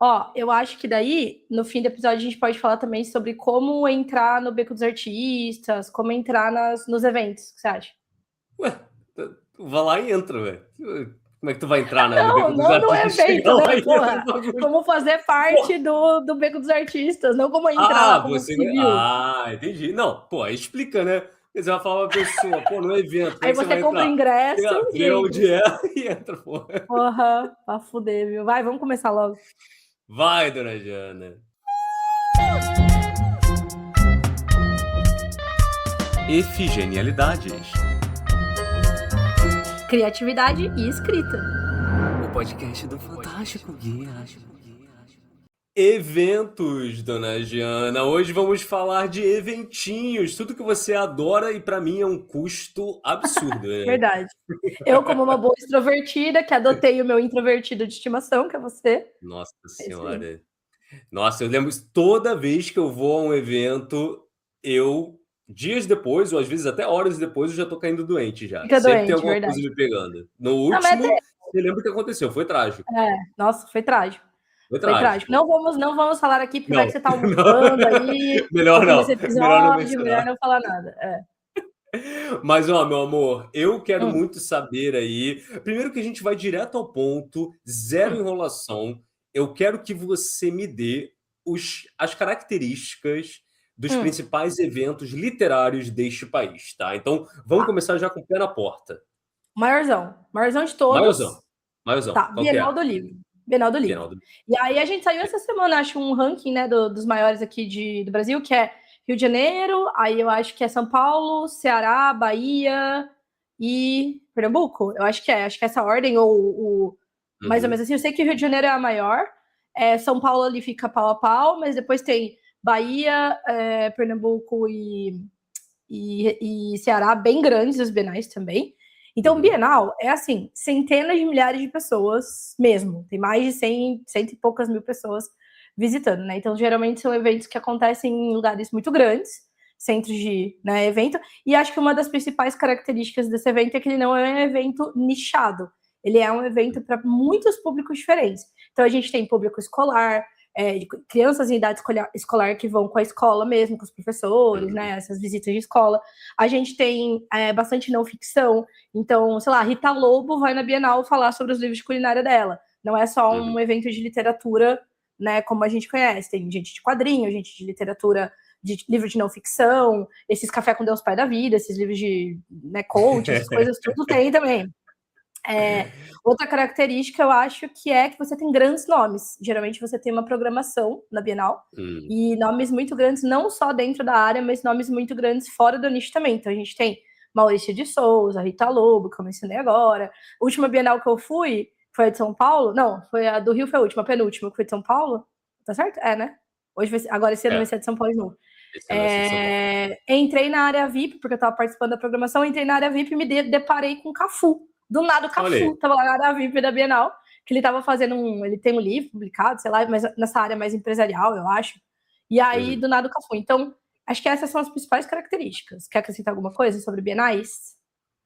Ó, eu acho que daí, no fim do episódio, a gente pode falar também sobre como entrar no Beco dos Artistas, como entrar nos eventos. O que você acha? Ué, vai lá e entra, velho. Como é que tu vai entrar no Não, Beco dos não no Artistas? evento, Chega né? lá e entra no Porra, bagulho. como fazer parte do Beco dos Artistas, não como entrar lá Ah, como você. civil. Ah, entendi. Não, pô, aí explica, né? Porque você vai falar pra pessoa, pô, no evento, como é Aí que você você vai compra o entrar? ingresso e Vê entra. onde é e entra, pô. Porra, pra fuder, viu? Vai, vamos começar logo. Vai, dona Jana. Efigenialidades. Criatividade e escrita. O podcast do Fantástico Guia. Eventos, dona Giana. Hoje vamos falar de eventinhos, tudo que você adora e pra mim é um custo absurdo, né? Verdade. Eu, como uma boa extrovertida, que adotei o meu introvertido de estimação, que é você. Nossa É isso aí. Senhora. Nossa, eu lembro toda vez que eu vou a um evento, dias depois, ou às vezes até horas depois, eu já tô caindo doente já. Fica Sempre tem doente, alguma coisa verdade. me pegando. No Não, mas último, você lembra o que aconteceu? Foi trágico. nossa, foi trágico. Foi Foi trágico. trágico. Não vamos falar aqui, porque vai que Não, você tá não. almoçando aí, Melhor ouvindo não. esse Melhor não episódio, melhor mencionar. não falar nada. É. Mas, ó, meu amor, eu quero Hum, muito saber aí. Primeiro que a gente vai direto ao ponto, zero hum, enrolação. Eu quero que você me dê as características dos hum. principais eventos literários deste país, tá? Então, vamos Tá. começar já com o pé na porta. Maiorzão. Maiorzão de todos. Maiorzão. Maiorzão. Tá. Qual que Bienal é? do Livro. Bienal do Livro. Bienal do... E aí a gente saiu essa semana, acho, um ranking, né, dos maiores aqui do Brasil, que é Rio de Janeiro, aí eu acho que é São Paulo, Ceará, Bahia e Pernambuco. Eu acho que é essa ordem, ou mais ou Uhum. menos assim. Eu sei que o Rio de Janeiro é a maior, São Paulo ali fica pau a pau, mas depois tem Bahia, Pernambuco e Ceará, bem grandes os bienais também. Então, Uhum. Bienal é assim, centenas de milhares de pessoas mesmo. Tem mais de 100, cento e poucas mil pessoas visitando, né? Então, geralmente são eventos que acontecem em lugares muito grandes, centros de, né, evento. E acho que uma das principais características desse evento é que ele não é um evento nichado. Ele é um evento para muitos públicos diferentes. Então, a gente tem público escolar, crianças em idade escolar que vão com a escola mesmo, com os professores, Uhum. né? Essas visitas de escola. A gente tem bastante não ficção. Então, sei lá, Rita Lobo vai na Bienal falar sobre os livros de culinária dela. Não é só um Uhum. evento de literatura, né, como a gente conhece. Tem gente de quadrinho, gente de literatura, de livro de não ficção, esses Café com Deus Pai da Vida, esses livros de, né, coach, essas coisas, tudo tem também. Outra característica, eu acho, que é que você tem grandes nomes. Geralmente você tem uma programação na Bienal Uhum. e nomes muito grandes, não só dentro da área, mas nomes muito grandes fora do nicho também. Então a gente tem Maurício de Souza, Rita Lobo, que eu mencionei agora. A última Bienal que eu fui foi a de São Paulo. Não, foi a do Rio, foi a última, a penúltima, que foi de São Paulo. Tá certo? É, né? Agora esse ano vai É, ser a de São Paulo de novo. esse ano vai ser de São Paulo. Entrei na área VIP, porque eu estava participando da programação, entrei na área VIP e me deparei com o Cafu. Do nada, o Olha Cafu aí. estava lá na área VIP da Bienal, que ele estava fazendo ele tem um livro publicado, sei lá, mas nessa área mais empresarial, eu acho. E aí, Uhum. do nada, o Cafu. Então, acho que essas são as principais características. Quer acrescentar alguma coisa sobre bienais?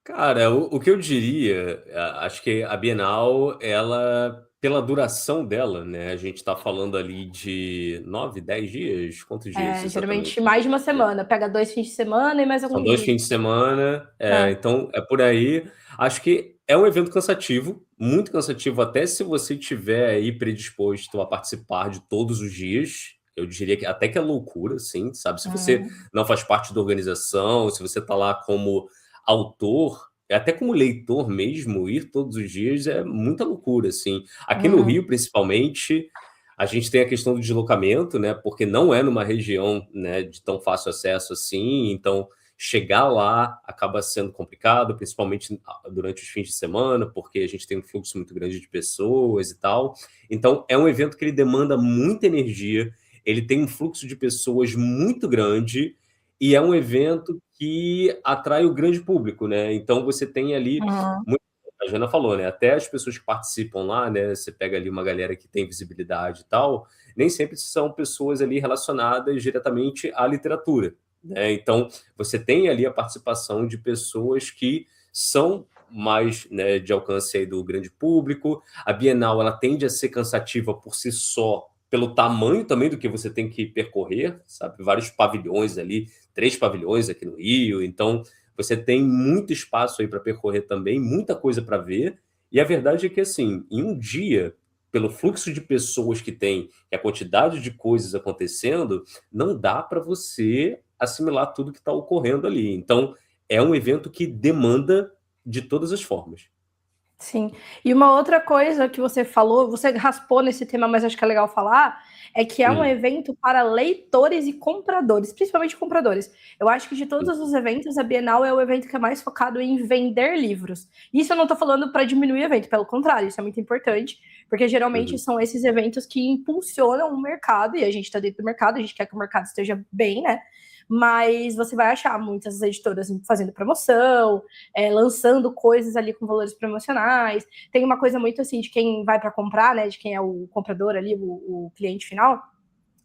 Cara, o que eu diria, acho que a Bienal, ela, pela duração dela, né? A gente tá falando ali de 9, 10 dias? Quantos dias Geralmente exatamente? mais de uma semana. Pega 2 fins de semana e mais São alguns 2 dias. fins de semana, É. então é por aí. Acho que é um evento cansativo, muito cansativo, até se você tiver aí predisposto a participar de todos os dias. Eu diria que até que é loucura, sim, sabe? Se você Hum, não faz parte da organização, se você tá lá como autor, até como leitor mesmo, ir todos os dias é muita loucura, assim. Aqui no hum, Rio, principalmente, a gente tem a questão do deslocamento, né? Porque não é numa região, né, de tão fácil acesso assim, então chegar lá acaba sendo complicado, principalmente durante os fins de semana, porque a gente tem um fluxo muito grande de pessoas e tal. Então, é um evento que ele demanda muita energia, ele tem um fluxo de pessoas muito grande e é um evento que atrai o grande público, né? Então, você tem ali hum. a Jana falou, né? Até as pessoas que participam lá, né? Você pega ali uma galera que tem visibilidade e tal, nem sempre são pessoas ali relacionadas diretamente à literatura, né? Então, você tem ali a participação de pessoas que são mais, né, de alcance aí do grande público. A Bienal, ela tende a ser cansativa por si só, pelo tamanho também do que você tem que percorrer, sabe? Vários pavilhões ali, 3 pavilhões aqui no Rio, então você tem muito espaço aí para percorrer também, muita coisa para ver. E a verdade é que, assim, em um dia, pelo fluxo de pessoas que tem e a quantidade de coisas acontecendo, não dá para você assimilar tudo que está ocorrendo ali. Então, é um evento que demanda de todas as formas. Sim. E uma outra coisa que você falou, você raspou nesse tema, mas acho que é legal falar, é que é um evento para leitores e compradores, principalmente compradores. Eu acho que de todos os eventos, a Bienal é o evento que é mais focado em vender livros. Isso eu não estou falando para diminuir o evento, pelo contrário, isso é muito importante, porque geralmente são esses eventos que impulsionam o mercado, e a gente está dentro do mercado, a gente quer que o mercado esteja bem, né? Mas você vai achar muitas editoras fazendo promoção, lançando coisas ali com valores promocionais. Tem uma coisa muito assim de quem vai para comprar, né? De quem é o comprador ali, o cliente final.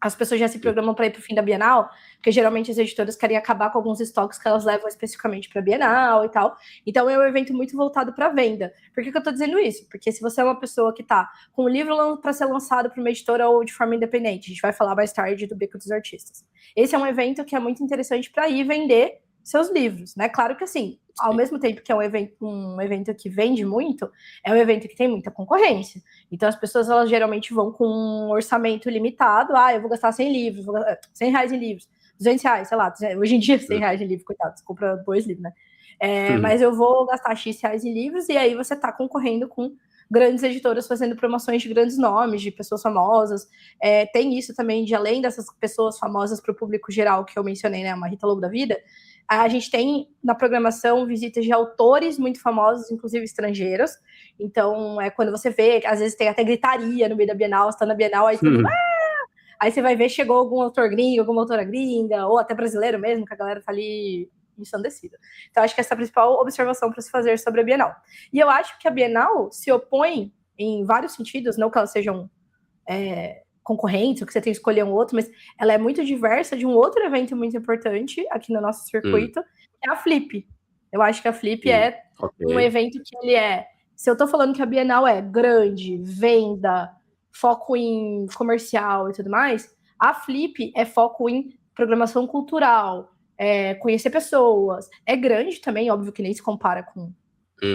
As pessoas já se programam para ir para o fim da Bienal, porque geralmente as editoras querem acabar com alguns estoques que elas levam especificamente para a Bienal e tal. Então é um evento muito voltado para venda. Por que eu estou dizendo isso? Porque se você é uma pessoa que está com um livro para ser lançado para uma editora ou de forma independente, a gente vai falar mais tarde do Beco dos Artistas. Esse é um evento que é muito interessante para ir vender seus livros, né? Claro que assim, ao mesmo tempo que é um evento que vende muito, é um evento que tem muita concorrência. Então as pessoas, elas geralmente vão com um orçamento limitado. Eu vou gastar 100 livros, vou gastar 100 reais em livros, 200 reais, sei lá. Hoje em dia, 100 reais em livro, coitado, você compra 2 livros, né? Mas eu vou gastar X reais em livros, e aí você tá concorrendo com grandes editoras fazendo promoções de grandes nomes, de pessoas famosas. Tem isso também, de além dessas pessoas famosas para o público geral que eu mencionei, né? Uma Rita Lobo da vida. A gente tem na programação visitas de autores muito famosos, inclusive estrangeiros. Então, quando você vê, às vezes tem até gritaria no meio da Bienal, você tá na Bienal, aí todo mundo... Aí você vai ver, chegou algum autor gringo, alguma autora gringa, ou até brasileiro mesmo, que a galera tá ali ensandecida. Então, acho que essa é a principal observação para se fazer sobre a Bienal. E eu acho que a Bienal se opõe em vários sentidos, não que elas sejam concorrentes, ou que você tem que escolher um outro, mas ela é muito diversa de um outro evento muito importante aqui no nosso circuito, que é a Flip. Eu acho que a Flip é um evento que ele se eu tô falando que a Bienal é grande, venda, foco em comercial e tudo mais, a Flip é foco em programação cultural, conhecer pessoas. É grande também, óbvio que nem se compara com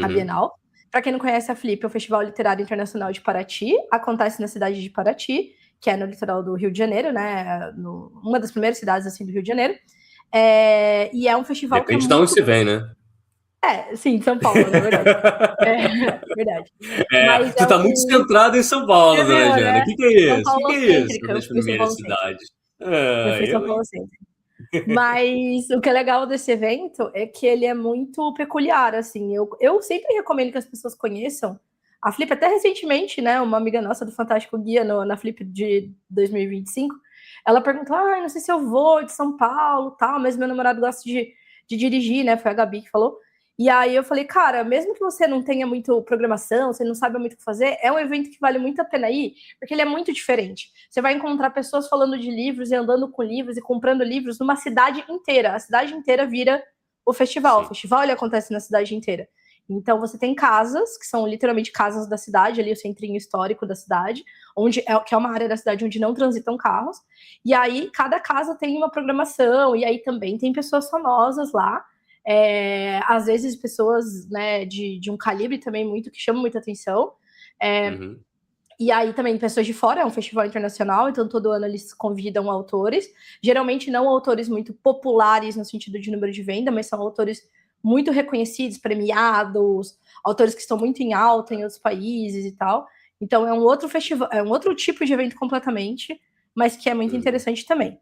a Bienal. Para quem não conhece, a Flip é o Festival Literário Internacional de Paraty, acontece na cidade de Paraty, que é no litoral do Rio de Janeiro, né? Uma das primeiras cidades assim do Rio de Janeiro. E é um festival Depende de onde você vem, né? Sim, São Paulo, na verdade. Verdade. Mas tu tá muito centrado em São Paulo, dona Jana. Né? O que é isso? São O que é isso Paulo-cêntrica, das primeiras cidades? Eu fui São Paulo-cêntrica. Mas o que é legal desse evento é que ele é muito peculiar, assim. Eu sempre recomendo que as pessoas conheçam a Flip. Até recentemente, né, uma amiga nossa do Fantástico Guia na Flip de 2025, ela perguntou, não sei se eu vou de São Paulo, tal, mas meu namorado gosta de dirigir, né, foi a Gabi que falou. E aí eu falei, cara, mesmo que você não tenha muito programação, você não saiba muito o que fazer, é um evento que vale muito a pena ir, porque ele é muito diferente. Você vai encontrar pessoas falando de livros e andando com livros e comprando livros numa cidade inteira. A cidade inteira vira o festival. Sim. O festival ele acontece na cidade inteira. Então você tem casas, que são literalmente casas da cidade, ali o centrinho histórico da cidade, que é uma área da cidade onde não transitam carros. E aí cada casa tem uma programação, e aí também tem pessoas famosas lá. Às vezes pessoas, né, de um calibre também muito que chamam muita atenção. E aí também pessoas de fora, é um festival internacional, então todo ano eles convidam autores, geralmente não autores muito populares no sentido de número de venda, mas são autores muito reconhecidos, premiados, autores que estão muito em alta em outros países e tal. Então é um outro festival, é um outro tipo de evento completamente, mas que é muito interessante também.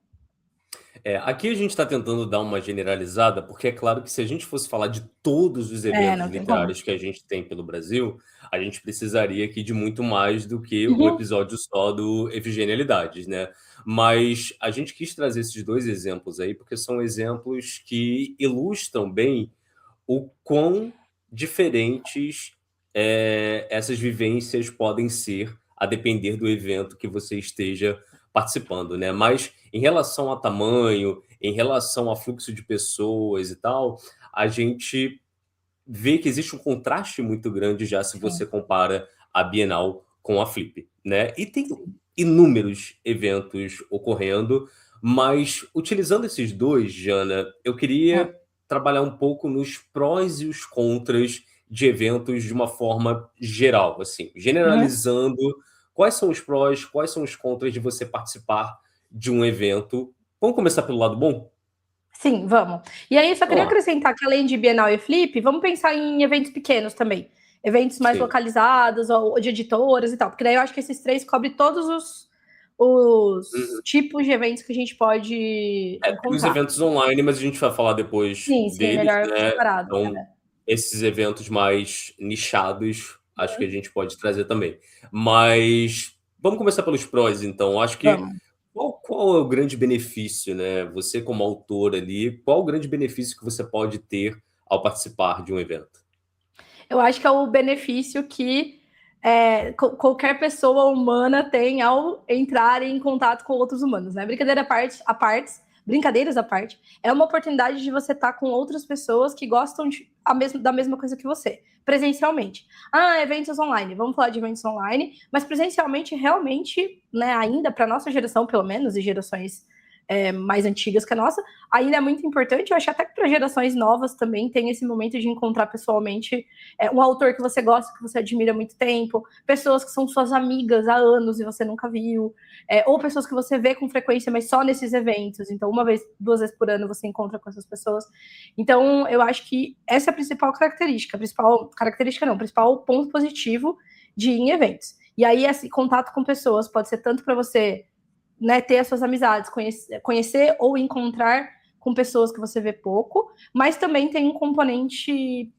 Aqui a gente está tentando dar uma generalizada, porque é claro que se a gente fosse falar de todos os eventos literários que a gente tem pelo Brasil, a gente precisaria aqui de muito mais do que o episódio só do Efigenialidades, né? Mas a gente quis trazer esses 2 exemplos aí, porque são exemplos que ilustram bem o quão diferentes essas vivências podem ser, a depender do evento que você esteja participando, né? Mas em relação a tamanho, em relação a fluxo de pessoas e tal, a gente vê que existe um contraste muito grande já se você Sim, compara a Bienal com a Flip, né? E tem sim. inúmeros eventos ocorrendo, mas utilizando esses dois, Jana, eu É. queria trabalhar um pouco nos prós e os contras de eventos de uma forma geral, assim, Uhum. generalizando quais são os prós, quais são os contras de você participar de um evento. Vamos começar pelo lado bom? Sim, vamos. E aí, só Vamos queria lá. acrescentar que além de Bienal e Flip, vamos pensar em eventos pequenos também. Eventos mais Sim. localizados ou de editoras e tal. Porque daí eu acho que esses três cobrem todos os Uhum. tipos de eventos que a gente pode Tem os encontrar. eventos online, mas a gente vai falar depois Sim, sim, deles, melhor né? separado. Então, esses eventos mais nichados, acho que a gente pode trazer também. Mas vamos começar pelos prós, então. Acho que Vamos. qual é o grande benefício, né? Você, como autor ali, qual o grande benefício que você pode ter ao participar de um evento? Eu acho que é o benefício que qualquer pessoa humana tem ao entrar em contato com outros humanos, né? Brincadeiras à parte, é uma oportunidade de você estar com outras pessoas que gostam da mesma coisa que você, presencialmente. Ah, eventos online, vamos falar de eventos online, mas presencialmente, realmente, né, ainda para nossa geração, pelo menos, e gerações mais antigas que a nossa, ainda é muito importante. Eu acho até que para gerações novas também tem esse momento de encontrar pessoalmente um autor que você gosta, que você admira há muito tempo, pessoas que são suas amigas há anos e você nunca viu, ou pessoas que você vê com frequência, mas só nesses eventos. Então, uma vez, duas vezes por ano você encontra com essas pessoas. Então, eu acho que essa é a principal característica, o principal ponto positivo de ir em eventos. E aí, esse contato com pessoas pode ser tanto para você, né, ter as suas amizades, conhecer ou encontrar com pessoas que você vê pouco, mas também tem um componente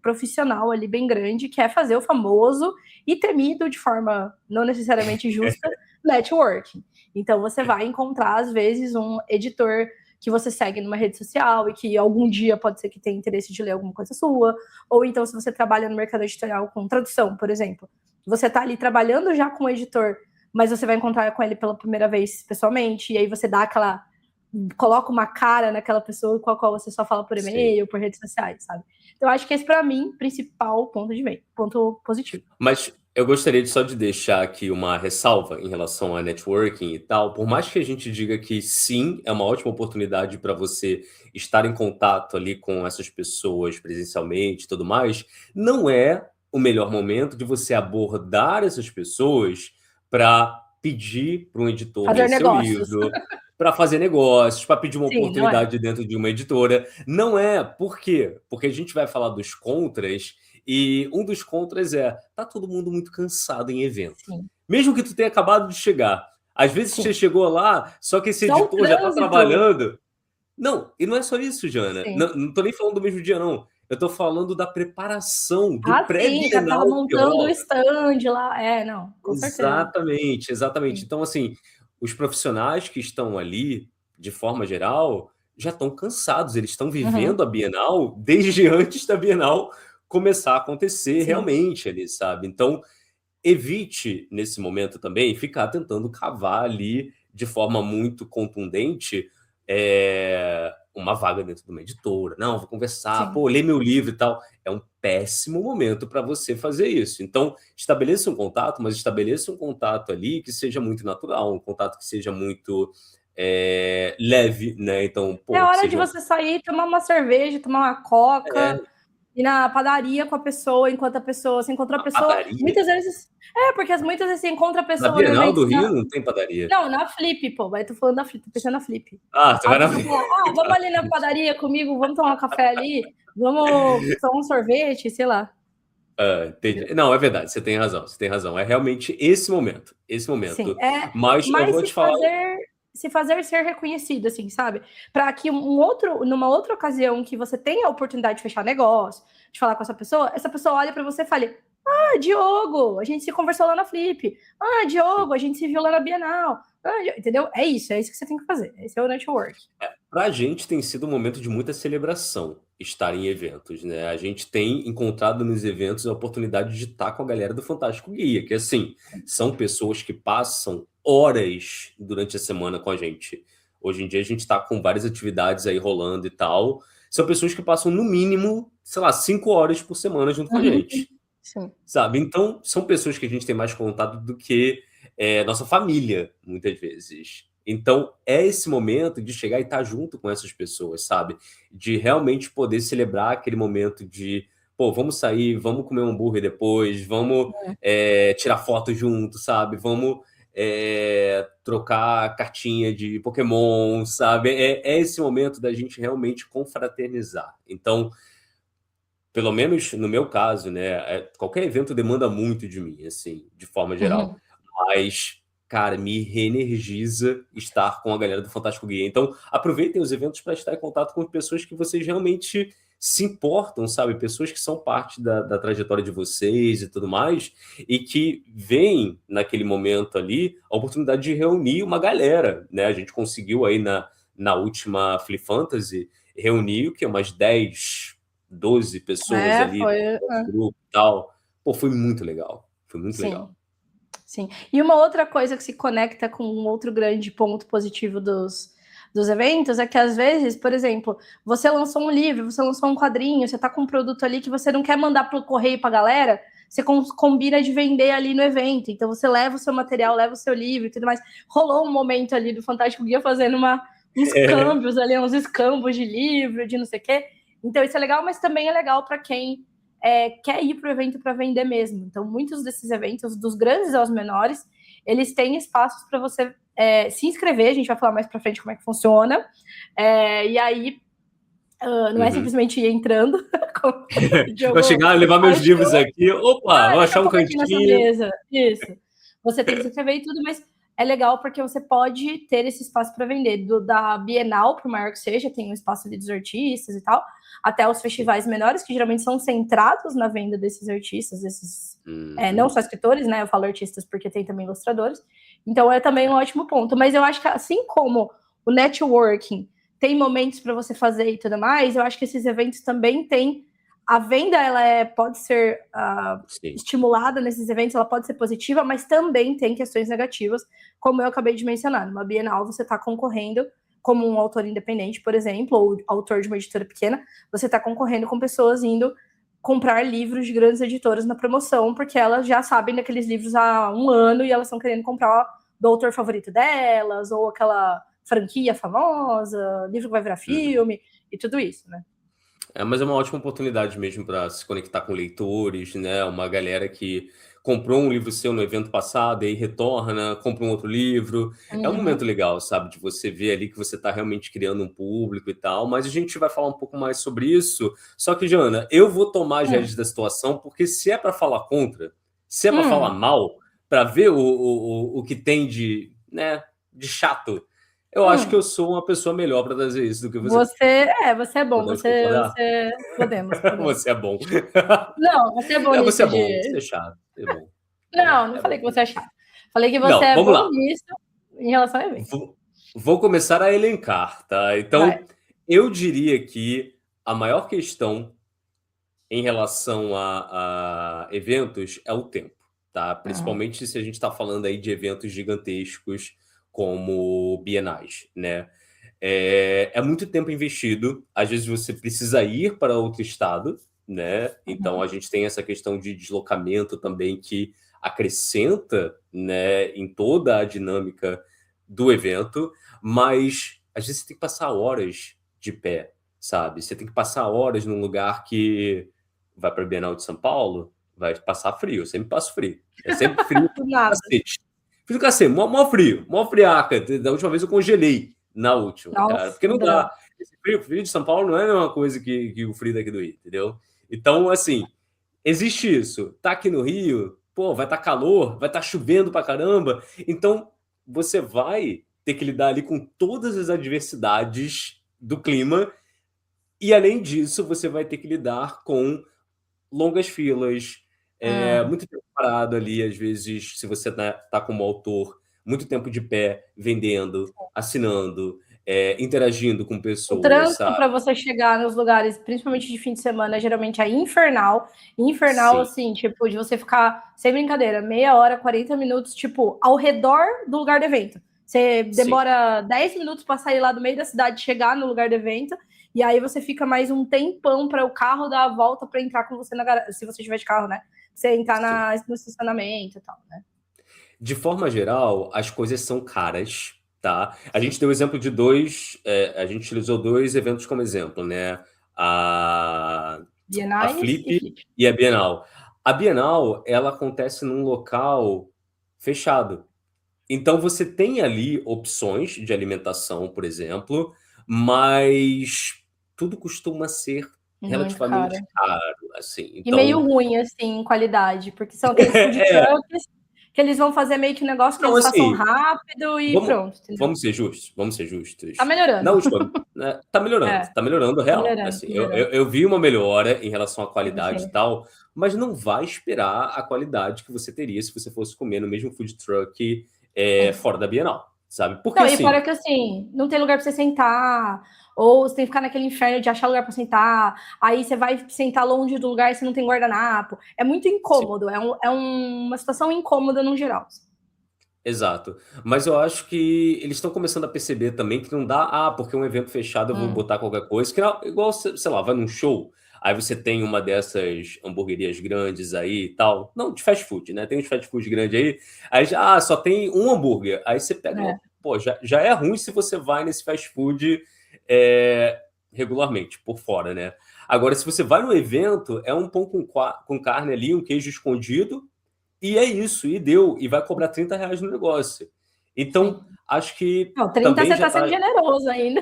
profissional ali bem grande, que é fazer o famoso e temido de forma não necessariamente justa networking. Então você vai encontrar, às vezes, um editor que você segue numa rede social e que algum dia pode ser que tenha interesse de ler alguma coisa sua, ou então se você trabalha no mercado editorial com tradução, por exemplo, você está ali trabalhando já com o editor, mas você vai encontrar com ele pela primeira vez pessoalmente, e aí você dá aquela. Coloca uma cara naquela pessoa com a qual você só fala por Sim. e-mail, por redes sociais, sabe? Então, eu acho que esse, para mim, principal ponto de venda, ponto positivo. Mas eu gostaria só de deixar aqui uma ressalva em relação a networking e tal. Por mais que a gente diga que sim, é uma ótima oportunidade para você estar em contato ali com essas pessoas presencialmente e tudo mais, não é o melhor momento de você abordar essas pessoas para pedir para um editor ler Fazer seu negócios. livro, para fazer negócios, para pedir uma Sim, não é? oportunidade dentro de uma editora. Não é. Por quê? Porque a gente vai falar dos contras e um dos contras é, tá todo mundo muito cansado em evento. Sim, Mesmo que tu tenha acabado de chegar. Às vezes você sim. chegou lá, só que esse Só o editor já tá trânsito. trabalhando. Não, e não é só isso, Jana. Sim. Não, não tô nem falando do mesmo dia, não. Eu tô falando da preparação, do Ah, sim, o cara tava pré-bienal que montando o rola. stand lá. É, não, com certeza. Exatamente, exatamente. Sim. Então, assim, os profissionais que estão ali, de forma geral, já estão cansados, eles estão Uhum. vivendo a Bienal desde antes da Bienal começar a acontecer Sim, realmente ali, sabe? Então, evite, nesse momento também, ficar tentando cavar ali de forma muito contundente uma vaga dentro de uma editora. Não, vou conversar, sim. pô, lê meu livro e tal. É um péssimo momento para você fazer isso. Então, estabeleça um contato, mas estabeleça um contato ali que seja muito natural, um contato que seja muito leve, né? Então, É pô, que hora de seja você sair, tomar uma cerveja, tomar uma coca, é, ir na padaria com a pessoa, enquanto a pessoa, você encontra a uma pessoa, padaria. muitas vezes, porque muitas vezes você encontra a Na pessoa no Bienal evento, do Rio não tem padaria. não, na Flip, pô, vai, tô falando da Flip, tô pensando na Flip. Ah, você A vai na. pessoa fala, vamos ali na padaria comigo, vamos tomar um café ali, vamos tomar um sorvete, sei lá. Ah, entendi. Não, é verdade, você tem razão, você tem razão. É realmente esse momento, esse Sim, momento. Mas eu mas vou te falar. se fazer ser reconhecido, assim, sabe? Para que numa outra ocasião que você tenha a oportunidade de fechar negócio, de falar com essa pessoa olha para você e fale: Ah, Diogo, a gente se conversou lá na Flip. Ah, Diogo, a gente se viu lá na Bienal. Entendeu? É isso que você tem que fazer. Esse é o network. Para a gente tem sido um momento de muita celebração estar em eventos, né? A gente tem encontrado nos eventos a oportunidade de estar com a galera do Fantástico Guia, que assim, são pessoas que passam horas durante a semana com a gente. Hoje em dia a gente está com várias atividades aí rolando e tal. são pessoas que passam, no mínimo, sei lá, 5 horas por semana junto com a gente. Sim. Sabe? Então, são pessoas que a gente tem mais contato do que nossa família, muitas vezes. Então, é esse momento de chegar e estar junto com essas pessoas, sabe? De realmente poder celebrar aquele momento de, pô, vamos sair, vamos comer um hambúrguer depois, vamos tirar foto junto, sabe? Vamos trocar cartinha de Pokémon, sabe? É esse momento da gente realmente confraternizar. Então, pelo menos no meu caso, né? Qualquer evento demanda muito de mim, assim, de forma geral. Mas, cara, me reenergiza estar com a galera do Fantástico Guia. Então, aproveitem os eventos para estar em contato com pessoas que vocês realmente se importam, sabe? Pessoas que são parte da trajetória de vocês e tudo mais, e que veem naquele momento ali a oportunidade de reunir uma galera, né? A gente conseguiu aí na última Flea Fantasy reunir o que? Umas 10, 12 pessoas ali no grupo e tal. Pô, foi muito legal. Foi muito legal. Sim. E uma outra coisa que se conecta com um outro grande ponto positivo dos eventos é que, às vezes, por exemplo, você lançou um livro, você lançou um quadrinho, você tá com um produto ali que você não quer mandar pro correio pra galera, você combina de vender ali no evento. Então, você leva o seu material, leva o seu livro e tudo mais. Rolou um momento ali do Fantástico Guia fazendo uns câmbios ali, uns escambos de livro, de não sei o quê. Então, isso é legal, mas também é legal para quem quer ir para o evento para vender mesmo. Então, muitos desses eventos, dos grandes aos menores, eles têm espaços para você se inscrever. A gente vai falar mais para frente como é que funciona. E aí, não é simplesmente ir entrando. Vou chegar, levar meus livros aqui. Opa, vou achar um cantinho. Isso. Você tem que se inscrever e tudo, mas é legal porque você pode ter esse espaço para vender. Da Bienal, por maior que seja, tem um espaço ali dos artistas e tal, até os festivais menores, que geralmente são centrados na venda desses artistas, não só escritores, né? Eu falo artistas porque tem também ilustradores. Então é também um ótimo ponto. Mas eu acho que, assim como o networking tem momentos para você fazer e tudo mais, eu acho que esses eventos também têm. A venda, ela pode ser estimulada nesses eventos, ela pode ser positiva, mas também tem questões negativas, como eu acabei de mencionar. Numa Bienal, você está concorrendo como um autor independente, por exemplo, ou autor de uma editora pequena, você está concorrendo com pessoas indo comprar livros de grandes editoras na promoção, porque elas já sabem daqueles livros há um ano e elas estão querendo comprar do autor favorito delas, ou aquela franquia famosa, livro que vai virar filme, e tudo isso, né? Mas é uma ótima oportunidade mesmo para se conectar com leitores, né? Uma galera que comprou um livro seu no evento passado e aí retorna, compra um outro livro. É um momento legal, sabe? De você ver ali que você está realmente criando um público e tal. Mas a gente vai falar um pouco mais sobre isso. Só que, Jana, eu vou tomar as rédeas da situação, porque se é para falar contra, se é para falar mal, para ver o que tem de chato, eu acho que eu sou uma pessoa melhor para trazer isso do que você. Você é bom. Podemos. Você é bom. Não, você é bom nisso. Você é bom, você é chato. É bom. Não falei que você é chato. Falei que você é bom nisso em relação a evento. Vou começar a elencar, tá? Então, eu diria que a maior questão em relação a eventos é o tempo, tá? Principalmente se a gente está falando aí de eventos gigantescos como bienais, né? É muito tempo investido. Às vezes você precisa ir para outro estado, né? Então a gente tem essa questão de deslocamento também que acrescenta, né, em toda a dinâmica do evento, mas às vezes você tem que passar horas de pé, sabe? Você tem que passar horas num lugar que vai para a Bienal de São Paulo, vai passar frio. Eu sempre passo frio. É sempre frio do cacete. Frio do cacete, mó frio, mó friaca. Da última vez eu congelei na última, cara. Porque não dá. Esse frio de São Paulo não é a mesma coisa que o frio daqui do Rio, entendeu? Então, assim, existe isso. Tá aqui no Rio, pô, vai estar calor, vai estar chovendo pra caramba. Então, você vai ter que lidar ali com todas as adversidades do clima. E, além disso, você vai ter que lidar com longas filas, muito tempo parado ali, às vezes, se você tá como autor, muito tempo de pé, vendendo, assinando, interagindo com pessoas. O trânsito para você chegar nos lugares, principalmente de fim de semana, geralmente é infernal. Infernal, assim, tipo, de você ficar, sem brincadeira, meia hora, 40 minutos, tipo, ao redor do lugar do evento. Você demora 10 minutos para sair lá do meio da cidade, chegar no lugar do evento, e aí você fica mais um tempão para o carro dar a volta para entrar com você na garagem, se você tiver de carro, né? Você entrar no estacionamento e tal, né? De forma geral, as coisas são caras, tá? A gente deu o exemplo de dois, a gente utilizou dois eventos como exemplo, né? A Bienais e Flip Flip. e a Bienal. A Bienal, ela acontece num local fechado. Então você tem ali opções de alimentação, por exemplo, mas tudo costuma ser Muito relativamente caro. caro, assim. E meio Então, ruim, assim, em qualidade, porque são aqueles food trucks que eles vão fazer meio que um negócio que não, eles façam assim, rápido e vamos, pronto, entendeu? vamos ser justos, vamos ser justos. Tá Na melhorando. última, né, tá melhorando Tá real. melhorando, Assim, tá eu, melhorando. eu, eu vi uma melhora em relação à Sim, qualidade e sim. tal, mas não vai esperar a qualidade que você teria se você fosse comer no mesmo food truck fora da Bienal, sabe? Porque Não, e fora assim, que assim, não tem lugar pra você sentar, ou você tem que ficar naquele inferno de achar lugar pra sentar, aí você vai sentar longe do lugar e você não tem guardanapo. É muito sim, incômodo, é uma situação incômoda no geral. exato. Mas eu acho que eles estão começando a perceber também que não dá, porque é um evento fechado eu vou Hum. botar qualquer coisa, que não, igual, sei lá, vai num show, aí você tem uma dessas hamburguerias grandes aí e tal. Não, de fast food, né? Tem uns fast food grandes aí já, só tem um hambúrguer. Aí você pega, É. pô, já é ruim se você vai nesse fast food regularmente, por fora, né? Agora, se você vai no evento, é um pão com carne ali, um queijo escondido, e é isso, e deu, e vai cobrar R$ 30 no negócio. Então, Sim. acho que Não, 30 também você já tá tá. sendo generoso ainda.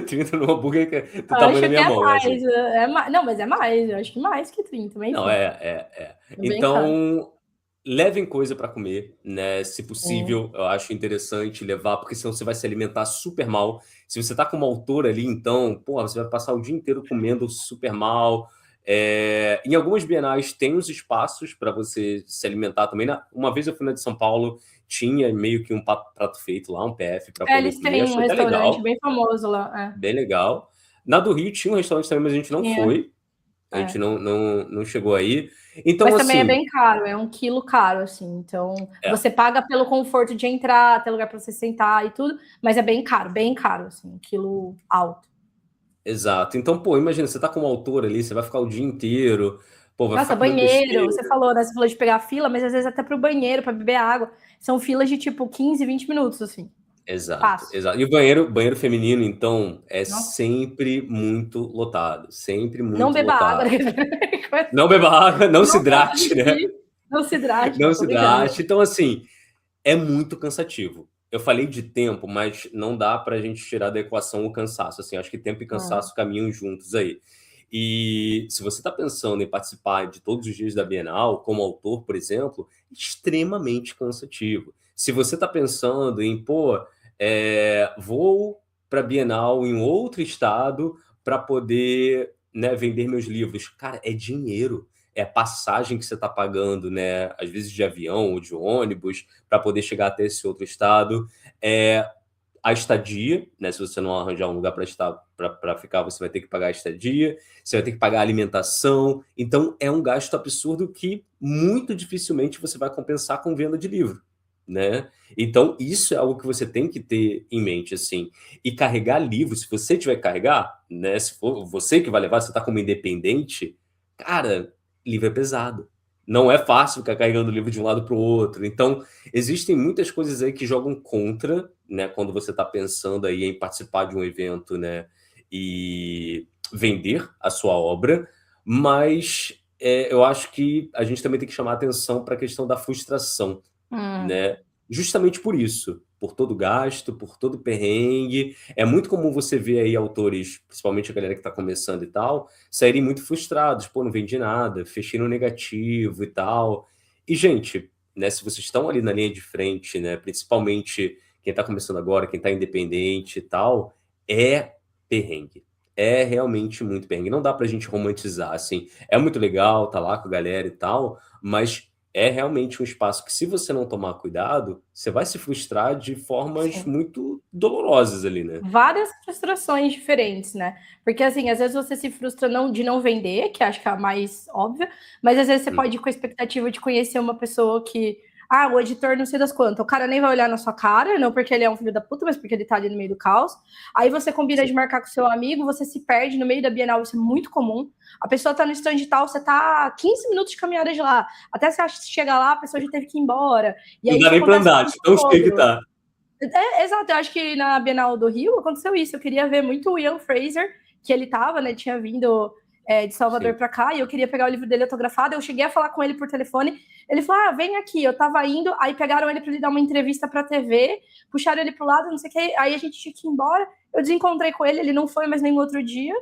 30 no hambúrguer que é do Eu tamanho da acho que minha é mão, assim. mais. Não, mas é mais. Eu acho que mais que 30, mas Não, enfim. é. É bem caro. Então, levem coisa para comer, né? Se Sim. possível, eu acho interessante levar, porque senão você vai se alimentar super mal. Se você tá com uma autora ali, então, pô, você vai passar o dia inteiro comendo super mal. Em algumas bienais tem os espaços para você se alimentar também. Uma vez eu fui na de São Paulo, tinha meio que um prato feito lá, um PF para poder Eles comer. têm um Achei até restaurante legal, bem famoso lá. bem legal. Na do Rio tinha um restaurante também, mas a gente não Tinha. foi. A gente É. não chegou aí. Então, Mas também é assim, bem caro, é 1 quilo caro, assim. Então, é, você paga pelo conforto de entrar, ter lugar para você sentar e tudo, mas é bem caro, assim, 1 quilo alto. exato. Então, pô, imagina, você tá com uma autora ali, você vai ficar o dia inteiro, pô, vai Nossa, ficar comendo banheiro, besteira. você falou, né? Você falou de pegar fila, mas às vezes até pro banheiro, para beber água. São filas de tipo 15, 20 minutos, assim. Exato, Fácil. exato. E o banheiro feminino, então, é Nossa. sempre muito lotado. Sempre Não muito beba água, né? lotado. Não beba água, não se Não faça hidrate, né? xixi, não se hidrate, Não não, tô se brincando. hidrate. Então, assim, é muito cansativo. Eu falei de tempo, mas não dá para a gente tirar da equação o cansaço. Assim, acho que tempo e cansaço caminham juntos aí. E se você está pensando em participar de todos os dias da Bienal, como autor, por exemplo, é extremamente cansativo. Se você está pensando em, pô, vou para a Bienal em outro estado para poder, né, vender meus livros, cara, é dinheiro. É passagem que você está pagando, né? Às vezes de avião ou de ônibus, para poder chegar até esse outro estado. A estadia, né? Se você não arranjar um lugar para ficar, você vai ter que pagar a estadia, você vai ter que pagar a alimentação. Então, é um gasto absurdo que muito dificilmente você vai compensar com venda de livro, né? Então, isso é algo que você tem que ter em mente, assim. E carregar livro, se você tiver que carregar, né? Se for você que vai levar, você está como independente, cara, livro é pesado. Não é fácil ficar carregando o livro de um lado para o outro. Então, existem muitas coisas aí que jogam contra, né? Quando você está pensando aí em participar de um evento, né? E vender a sua obra. Mas eu acho que a gente também tem que chamar atenção para a questão da frustração, né? Justamente por isso, por todo gasto, por todo perrengue. É muito comum você ver aí autores, principalmente a galera que está começando e tal, saírem muito frustrados. Pô, não vendi nada, fechei no negativo e tal. E, gente, né, se vocês estão ali na linha de frente, né, principalmente quem está começando agora, quem está independente e tal, é perrengue. É realmente muito perrengue. Não dá pra gente romantizar, assim. É muito legal tá lá com a galera e tal, mas é realmente um espaço que, se você não tomar cuidado, você vai se frustrar de formas Sim. muito dolorosas ali, né? Várias frustrações diferentes, né? Porque, assim, às vezes você se frustra de não vender, que acho que é a mais óbvia, mas às vezes você pode ir com a expectativa de conhecer uma pessoa que o editor não sei das quantas. O cara nem vai olhar na sua cara, não porque ele é um filho da puta, mas porque ele tá ali no meio do caos. Aí você combina de marcar com o seu amigo, você se perde no meio da Bienal, isso é muito comum. A pessoa tá no stand tal, você tá 15 minutos de caminhada de lá. Até você chegar lá, a pessoa já teve que ir embora. E aí não dá nem pra andar, tão cheio que tá. Exato, eu acho que na Bienal do Rio aconteceu isso. Eu queria ver muito o Ian Fraser, que ele tava, né? Tinha vindo de Salvador para cá, e eu queria pegar o livro dele autografado. Eu cheguei a falar com ele por telefone. Ele falou: vem aqui. Eu tava indo, aí pegaram ele para ele dar uma entrevista pra TV, puxaram ele pro lado, não sei o que. Aí a gente tinha que ir embora. Eu desencontrei com ele, ele não foi mais nenhum outro dia,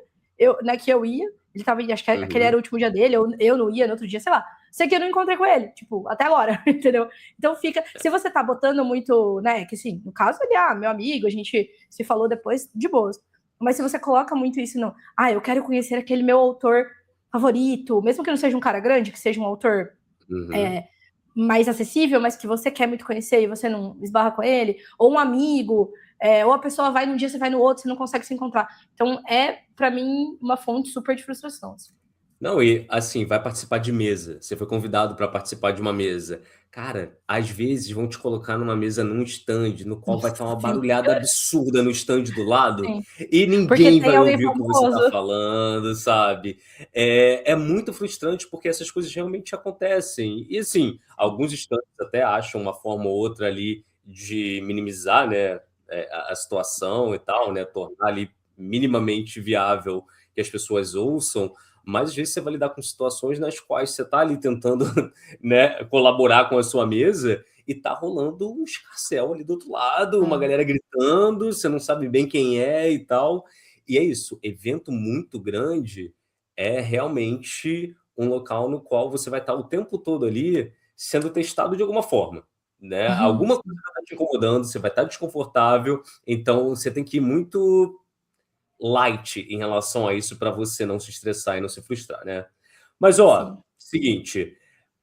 que eu ia. Ele tava, acho que aquele era o último dia dele, eu não ia no outro dia, sei lá. Sei que eu não encontrei com ele, tipo, até agora, entendeu? Então fica, se você tá botando muito, né, que assim, no caso ele, meu amigo, a gente se falou depois, de boas. Mas se você coloca muito isso no, eu quero conhecer aquele meu autor favorito, mesmo que não seja um cara grande, que seja um autor mais acessível, mas que você quer muito conhecer e você não esbarra com ele, ou um amigo, ou a pessoa vai num dia, você vai no outro, você não consegue se encontrar. Então pra mim, uma fonte super de frustração. Assim. Não, e assim, vai participar de mesa. Você foi convidado para participar de uma mesa. Cara, às vezes vão te colocar numa mesa num stand, no qual vai estar uma barulhada absurda no stand do lado, e ninguém vai ouvir o que você está falando, sabe? É muito frustrante porque essas coisas realmente acontecem. E assim, alguns stands até acham uma forma ou outra ali de minimizar, né, a situação e tal, né, tornar ali minimamente viável que as pessoas ouçam. Mas às vezes você vai lidar com situações nas quais você está ali tentando, né, colaborar com a sua mesa e tá rolando um escarcéu ali do outro lado, uma galera gritando, você não sabe bem quem é e tal. E é isso, evento muito grande é realmente um local no qual você vai estar o tempo todo ali sendo testado de alguma forma, né? Alguma coisa vai estar te incomodando, você vai estar desconfortável, então você tem que ir muito light em relação a isso para você não se estressar e não se frustrar, né? Mas, seguinte,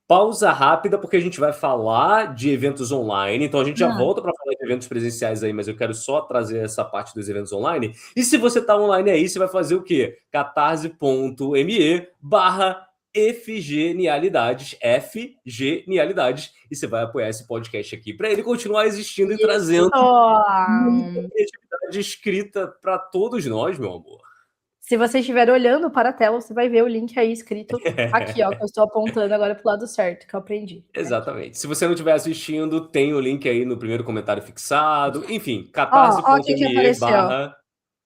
pausa rápida, porque a gente vai falar de eventos online, então a gente já volta para falar de eventos presenciais aí, mas eu quero só trazer essa parte dos eventos online. E se você tá online aí, você vai fazer o quê? catarse.me/FGnialidades, FGnialidades, e você vai apoiar esse podcast aqui para ele continuar existindo e trazendo muita criatividade escrita para todos nós, meu amor. Se você estiver olhando para a tela, você vai ver o link aí escrito aqui, ó, que eu estou apontando agora para o lado certo, que eu aprendi. Exatamente. Se você não estiver assistindo, tem o link aí no primeiro comentário fixado. Enfim, catarse.me/.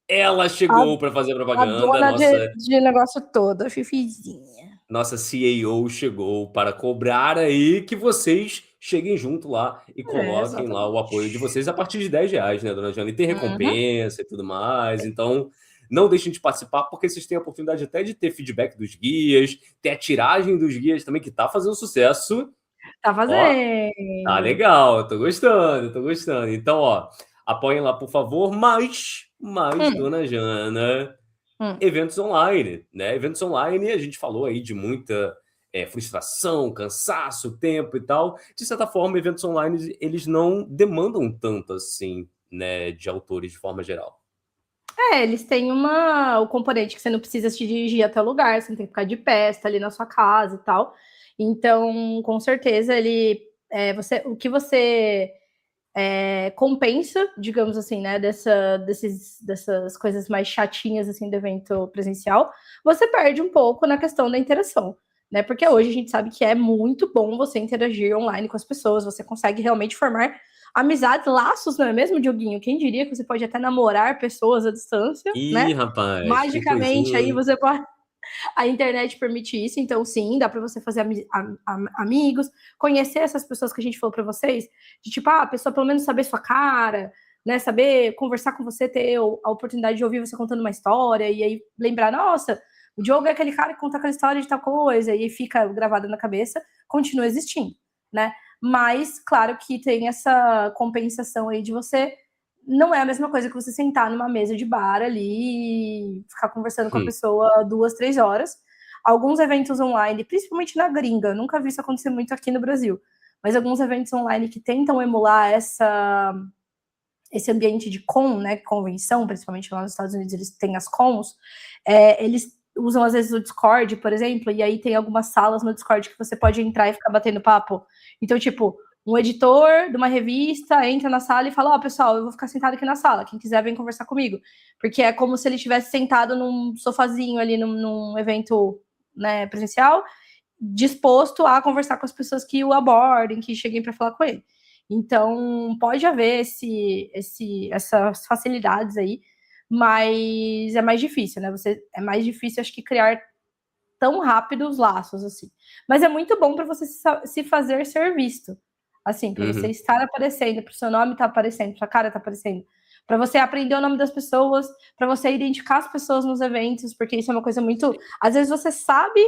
Ela chegou para fazer propaganda. A dona de negócio todo, a fifizinha. Nossa CAO chegou para cobrar aí que vocês cheguem junto lá e coloquem lá o apoio de vocês a partir de R$10, né, dona Jana? E tem recompensa e tudo mais. Então, não deixem de participar, porque vocês têm a oportunidade até de ter feedback dos guias, ter a tiragem dos guias também, que tá fazendo sucesso. Tá fazendo. Tá legal, tô gostando. Então, apoiem lá, por favor. Mas dona Jana, eventos online, né? Eventos online, a gente falou aí de muita frustração, cansaço, tempo e tal. De certa forma, eventos online, eles não demandam tanto assim, né, de autores de forma geral. Eles têm o componente que você não precisa se dirigir até o lugar, você não tem que ficar de pé, você tá ali na sua casa e tal. Então, com certeza, o que você compensa, digamos assim, né, dessas coisas mais chatinhas assim do evento presencial, você perde um pouco na questão da interação, né? Porque hoje a gente sabe que é muito bom você interagir online com as pessoas, você consegue realmente formar amizades, laços, não é mesmo, Dioguinho? Quem diria que você pode até namorar pessoas à distância, né? Rapaz, magicamente aí você pode. A internet permite isso, então sim, dá para você fazer amigos, conhecer essas pessoas que a gente falou para vocês, de tipo, a pessoa pelo menos saber sua cara, né, saber conversar com você, ter a oportunidade de ouvir você contando uma história, e aí lembrar, nossa, o Diogo é aquele cara que conta aquela história de tal coisa, e fica gravado na cabeça, continua existindo, né? Mas, claro que tem essa compensação aí de você. Não é a mesma coisa que você sentar numa mesa de bar ali e ficar conversando com a pessoa 2, 3 horas. Alguns eventos online, principalmente na gringa, nunca vi isso acontecer muito aqui no Brasil, mas alguns eventos online que tentam emular esse ambiente de né, convenção, principalmente lá nos Estados Unidos, eles têm as cons, eles usam às vezes o Discord, por exemplo, e aí tem algumas salas no Discord que você pode entrar e ficar batendo papo. Então, tipo, um editor de uma revista entra na sala e fala, ó, pessoal, eu vou ficar sentado aqui na sala, quem quiser vem conversar comigo. Porque é como se ele estivesse sentado num sofazinho ali num evento, né, presencial, disposto a conversar com as pessoas que o abordem, que cheguem para falar com ele. Então, pode haver essas facilidades aí, mas é mais difícil, né? É mais difícil, acho que, criar tão rápido os laços, assim. Mas é muito bom para você se fazer ser visto. Assim, para você estar aparecendo, para o seu nome estar aparecendo, para sua cara estar aparecendo, para você aprender o nome das pessoas, para você identificar as pessoas nos eventos, porque isso é uma coisa muito... Às vezes você sabe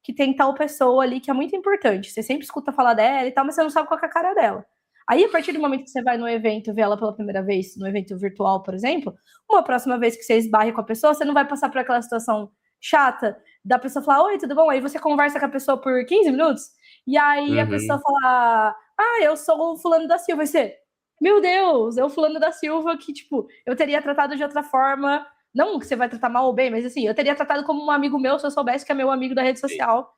que tem tal pessoa ali que é muito importante. Você sempre escuta falar dela e tal, mas você não sabe qual é a cara dela. Aí, a partir do momento que você vai no evento ver ela pela primeira vez, no evento virtual, por exemplo, uma próxima vez que você esbarre com a pessoa, você não vai passar por aquela situação chata da pessoa falar, oi, tudo bom? Aí você conversa com a pessoa por 15 minutos, e aí a pessoa fala, eu sou o fulano da Silva, e você, meu Deus, é o fulano da Silva que, tipo, eu teria tratado de outra forma, não que você vai tratar mal ou bem, mas assim, eu teria tratado como um amigo meu se eu soubesse que é meu amigo da rede social,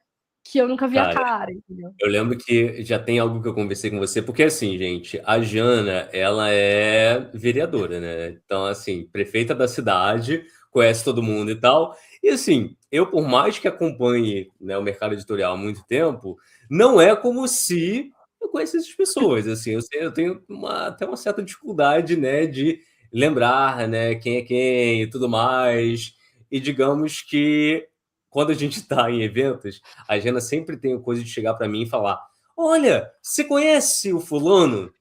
que eu nunca vi a cara, entendeu? Eu lembro que já tem algo que eu conversei com você, porque assim, gente, a Jana, ela é vereadora, né? Então, assim, prefeita da cidade, conhece todo mundo e tal. E assim, eu, por mais que acompanhe, né, o mercado editorial há muito tempo, não é como se eu conhecesse as pessoas. Assim, eu tenho até uma certa dificuldade, né, de lembrar, né, quem é quem e tudo mais. E digamos que quando a gente está em eventos, a Jana sempre tem a coisa de chegar para mim e falar: olha, você conhece o fulano?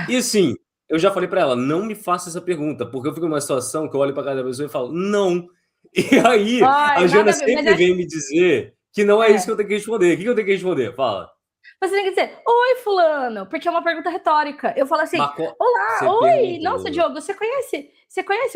E assim, eu já falei para ela, não me faça essa pergunta, porque eu fico numa situação que eu olho para cada pessoa e falo, não. E aí, a Jana sempre vem me dizer que não é isso que eu tenho que responder. O que eu tenho que responder? Fala. Mas você tem que dizer, oi, fulano, porque é uma pergunta retórica. Eu falo assim, olá, oi, nossa, Diogo, você conhece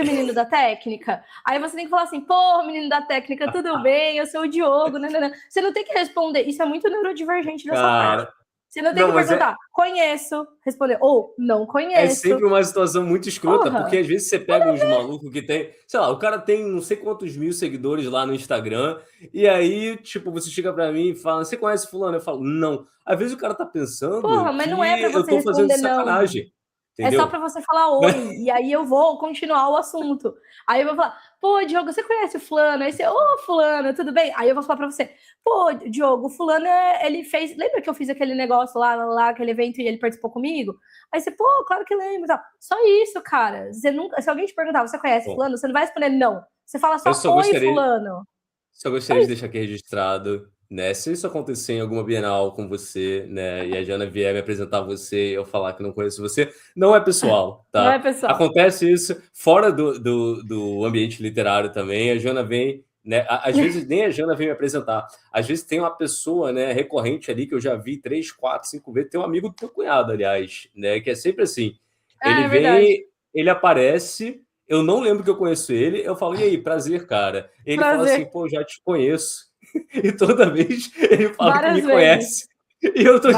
o menino da técnica? Aí você tem que falar assim, porra, menino da técnica, tudo bem? Eu sou o Diogo, não. Você não tem que responder, isso é muito neurodivergente da sua parte. Você não tem que perguntar, conheço, responder, ou não conheço. É sempre uma situação muito escrota, porque às vezes você pega uns malucos que tem, sei lá, o cara tem não sei quantos mil seguidores lá no Instagram, e aí, tipo, você chega pra mim e fala, você conhece fulano? Eu falo, não. Às vezes o cara tá pensando mas que não é pra você eu tô fazendo sacanagem. Não. Entendeu? É só para você falar oi, e aí eu vou continuar o assunto. Aí eu vou falar, pô, Diogo, você conhece o fulano? Aí você, ô, fulano, tudo bem? Aí eu vou falar para você, pô, Diogo, o fulano, ele fez... Lembra que eu fiz aquele negócio lá, aquele evento, e ele participou comigo? Aí você, pô, claro que lembro. Só isso, cara. Você nunca... Se alguém te perguntar, você conhece fulano? Você não vai responder não. Você fala só, oi, fulano. Só gostaria de deixar aqui registrado, né? Se isso acontecer em alguma Bienal com você, né? E a Jana vier me apresentar você e eu falar que não conheço você, não é pessoal, tá? Não é pessoal. Acontece isso fora do ambiente literário também. A Jana vem, né? Às vezes nem a Jana vem me apresentar. Às vezes tem uma pessoa, né, recorrente ali que eu já vi 3, 4, 5 vezes. Tem um amigo do teu cunhado, aliás, né? Que é sempre assim. Ele vem, ele aparece. Eu não lembro que eu conheço ele, eu falo, e aí, prazer, cara. Ele fala assim, pô, já te conheço. E toda vez ele fala que me conhece. E eu tô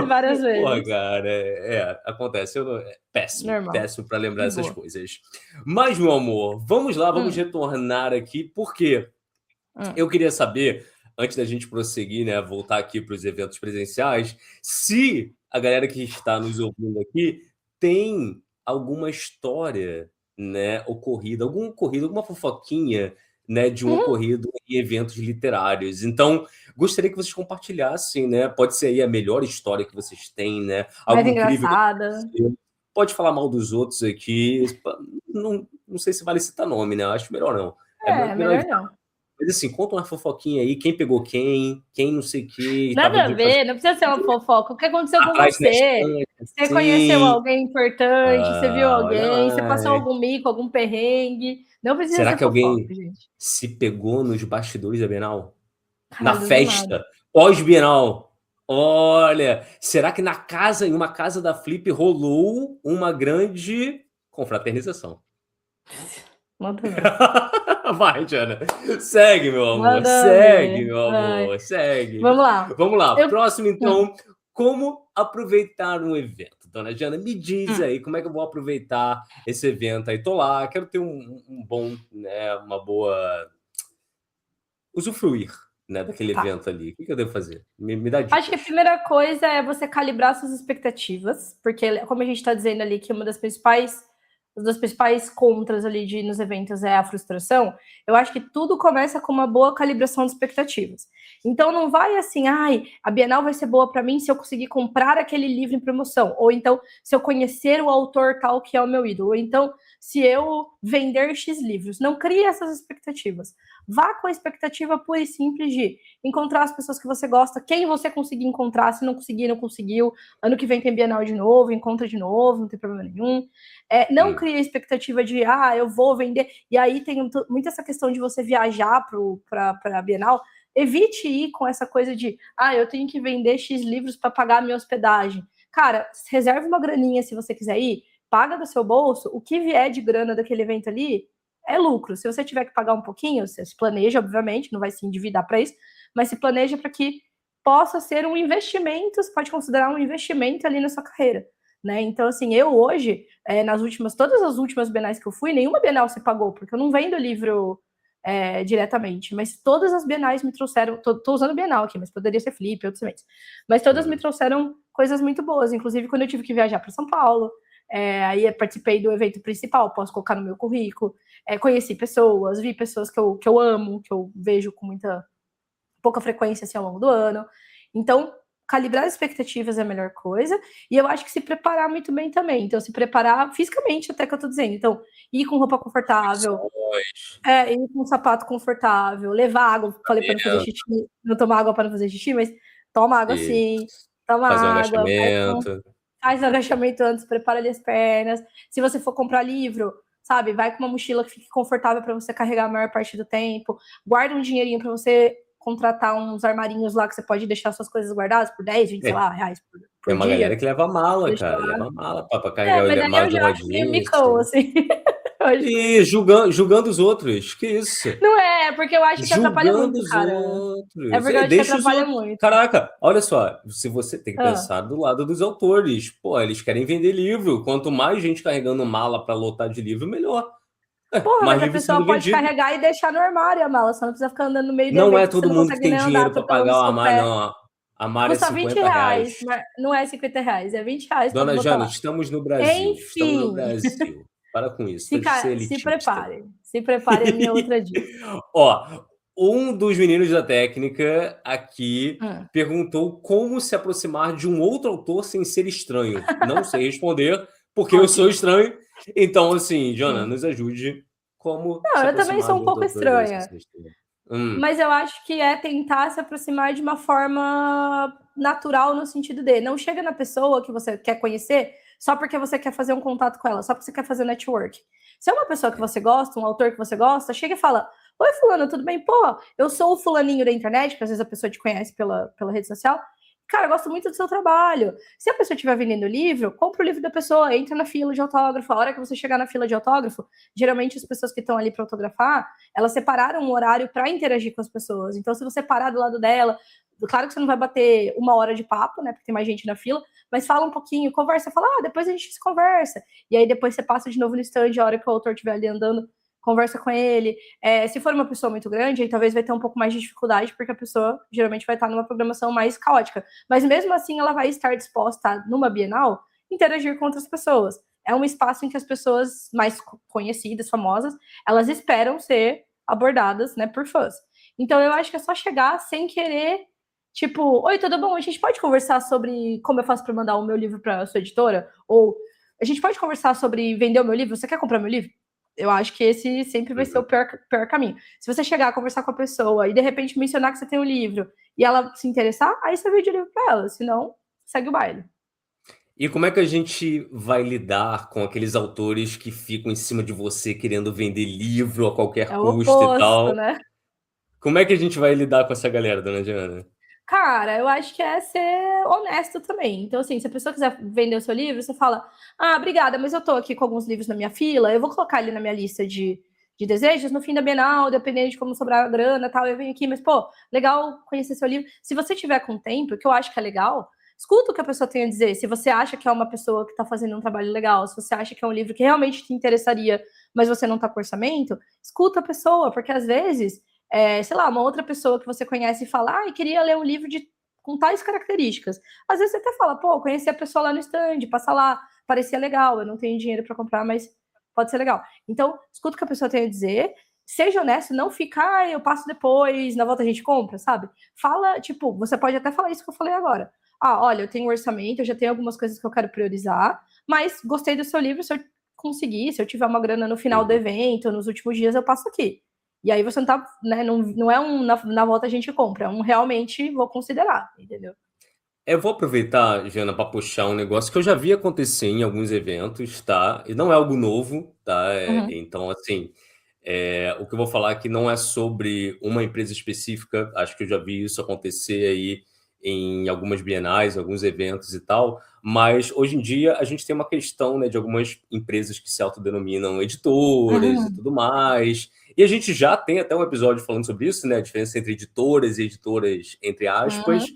várias vezes. Porra, cara, acontece. É péssimo, péssimo para lembrar essas coisas. Mas, meu amor, vamos lá, vamos retornar aqui, porque eu queria saber, antes da gente prosseguir, né, voltar aqui para os eventos presenciais, se a galera que está nos ouvindo aqui tem alguma história, né, alguma fofoquinha, né, de um ocorrido em eventos literários. Então, gostaria que vocês compartilhassem, né, pode ser aí a melhor história que vocês têm, né, algo incrível. Pode falar mal dos outros aqui, não sei se vale citar nome, né, acho melhor não. Melhor não. Mas assim, conta uma fofoquinha aí, quem pegou quem não sei o que. Nada a ver, não precisa ser uma fofoca. O que aconteceu com você? Você conheceu alguém importante, você viu alguém, você passou algum mico, algum perrengue. Não precisa Será ser que fofoca, alguém gente. se pegou nos bastidores da Bienal? Na festa, pós-Bienal? Olha, será que em uma casa da Flip rolou uma grande confraternização? Manda ver. Vai, Jana. Segue, meu amor. Segue, meu amor. Segue. Vamos lá. Próximo, então. Como aproveitar um evento? Dona Jana, me diz aí como é que eu vou aproveitar esse evento aí. Tô lá, quero ter um bom, né, uma boa... usufruir né, daquele Tá. evento ali? O que eu devo fazer? Me dá Acho que a dicas. primeira coisa é você calibrar suas expectativas, porque como a gente está dizendo ali que uma das principais contras ali de ir nos eventos é a frustração, eu acho que tudo começa com uma boa calibração de expectativas. Então não vai assim, ai, a Bienal vai ser boa para mim se eu conseguir comprar aquele livro em promoção, ou então se eu conhecer o autor tal que é o meu ídolo, ou então se eu vender X livros. Não crie essas expectativas. Vá com a expectativa pura e simples de encontrar as pessoas que você gosta, quem você conseguir encontrar, se não conseguir, não conseguiu. Ano que vem tem Bienal de novo, encontra de novo, não tem problema nenhum. Não cria a expectativa de, eu vou vender. E aí tem muito essa questão de você viajar para a Bienal. Evite ir com essa coisa de, eu tenho que vender X livros para pagar a minha hospedagem. Cara, reserve uma graninha se você quiser ir, paga do seu bolso, o que vier de grana daquele evento ali é lucro. Se você tiver que pagar um pouquinho, você se planeja, obviamente, não vai se endividar para isso, mas se planeja para que possa ser um investimento, você pode considerar um investimento ali na sua carreira, né? Então, assim, eu hoje, todas as últimas Bienais que eu fui, nenhuma Bienal se pagou, porque eu não vendo livro diretamente, mas todas as Bienais me trouxeram, tô usando Bienal aqui, mas poderia ser Flip, outros eventos, mas todas me trouxeram coisas muito boas, inclusive quando eu tive que viajar para São Paulo, aí participei do evento principal, posso colocar no meu currículo, conheci pessoas, vi pessoas que eu amo, que eu vejo com pouca frequência assim, ao longo do ano. Então, calibrar as expectativas é a melhor coisa. E eu acho que se preparar muito bem também. Então, se preparar fisicamente, até que eu tô dizendo. Então, ir com roupa confortável, ir com um sapato confortável, levar água. Falei para não fazer xixi, não tomar água para não fazer xixi, mas toma água sim, toma Fazer um água, agachamento. faz o agachamento antes, prepara ali as pernas. Se você for comprar livro, sabe, vai com uma mochila que fique confortável para você carregar a maior parte do tempo. Guarda um dinheirinho para você contratar uns armarinhos lá que você pode deixar suas coisas guardadas por 10, 20, sei lá, reais por Tem uma dia. galera que leva mala, cara. Lá. Leva mala pra carregar Mas o aí mala eu de já acho meio rodinha. micão, assim. E julgando os outros. Que isso? Não porque eu acho que atrapalha Julgando muito, os cara. outros. Porque eu acho que Deixa os atrapalha outros. muito. Caraca, olha só. Se você tem que pensar do lado dos autores. Pô, eles querem vender livro. Quanto mais gente carregando mala pra lotar de livro, melhor. Porra, Mais mas a livro pessoa sendo pode vendido. carregar e deixar no armário a mala, só não precisa ficar andando no meio do Não é evento que você todo não mundo que consegue tem nem andar dinheiro por para causa do pagar o seu armário, pé. não. A Mara é Custa 20 R$50. reais, não é 50 reais, é 20 reais para Dona botar Jana, lá. estamos no Brasil. Estamos no Enfim, Brasil. Para com isso, tá de ser elitista. se prepare, é a minha outra dica. Ó, um dos meninos da técnica aqui perguntou como se aproximar de um outro autor sem ser estranho. Não sei responder, porque eu sou estranho. Então, assim, Jana, nos ajude como se Não, eu também aproximar sou de um outro pouco autor desse sem estranha, ser estranho. mas eu acho que é tentar se aproximar de uma forma natural no sentido de não chega na pessoa que você quer conhecer só porque você quer fazer um contato com ela, só porque você quer fazer network. Se é uma pessoa que você gosta, um autor que você gosta, chega e fala: oi, fulano, tudo bem? Pô, eu sou o fulaninho da internet, porque às vezes a pessoa te conhece pela rede social. Cara, eu gosto muito do seu trabalho. Se a pessoa estiver vendendo livro, compra o livro da pessoa, entra na fila de autógrafo. A hora que você chegar na fila de autógrafo, geralmente as pessoas que estão ali para autografar, elas separaram um horário para interagir com as pessoas. Então, se você parar do lado dela, claro que você não vai bater 1 hora de papo, né? Porque tem mais gente na fila, mas fala um pouquinho, conversa, fala, depois a gente se conversa. E aí depois você passa de novo no stand, a hora que o autor estiver ali andando, conversa com ele. Se for uma pessoa muito grande, aí talvez vai ter um pouco mais de dificuldade, porque a pessoa geralmente vai estar numa programação mais caótica. Mas mesmo assim, ela vai estar disposta, numa Bienal, interagir com outras pessoas. É um espaço em que as pessoas mais conhecidas, famosas, elas esperam ser abordadas, né, por fãs. Então eu acho que é só chegar sem querer, tipo, oi, tudo bom? A gente pode conversar sobre como eu faço para mandar o meu livro para a sua editora? Ou a gente pode conversar sobre vender o meu livro? Você quer comprar meu livro? Eu acho que esse sempre vai ser o pior caminho. Se você chegar a conversar com a pessoa e de repente mencionar que você tem um livro e ela se interessar, aí você vende o livro para ela, senão segue o baile. E como é que a gente vai lidar com aqueles autores que ficam em cima de você querendo vender livro a qualquer É o custo e oposto, tal? né? Como é que a gente vai lidar com essa galera, dona Diana? Cara, eu acho que é ser honesto também. Então, assim, se a pessoa quiser vender o seu livro, você fala: obrigada, mas eu tô aqui com alguns livros na minha fila, eu vou colocar ali na minha lista de desejos no fim da Bienal, dependendo de como sobrar a grana e tal, eu venho aqui, mas, pô, legal conhecer seu livro. Se você tiver com tempo, que eu acho que é legal, escuta o que a pessoa tem a dizer. Se você acha que é uma pessoa que tá fazendo um trabalho legal, se você acha que é um livro que realmente te interessaria, mas você não tá com orçamento, escuta a pessoa, porque às vezes sei lá, uma outra pessoa que você conhece e fala, queria ler um livro com tais características. Às vezes você até fala, pô, conheci a pessoa lá no stand, passa lá, parecia legal, eu não tenho dinheiro para comprar, mas pode ser legal. Então, escuta o que a pessoa tem a dizer, seja honesto, não fica, eu passo depois, na volta a gente compra, sabe? Fala, tipo, você pode até falar isso que eu falei agora. Olha, eu tenho um orçamento, eu já tenho algumas coisas que eu quero priorizar, mas gostei do seu livro, se eu conseguir, se eu tiver uma grana no final do evento, nos últimos dias, eu passo aqui. E aí você não tá, né, não é na volta a gente compra, é um realmente vou considerar, entendeu? Eu vou aproveitar, Jana, para puxar um negócio que eu já vi acontecer em alguns eventos, tá? E não é algo novo, tá? Então, assim, o que eu vou falar aqui não é sobre uma empresa específica, acho que eu já vi isso acontecer aí em algumas bienais, alguns eventos e tal, mas hoje em dia a gente tem uma questão, né, de algumas empresas que se autodenominam editoras e tudo mais, e a gente já tem até um episódio falando sobre isso, né, a diferença entre editoras e editoras, entre aspas,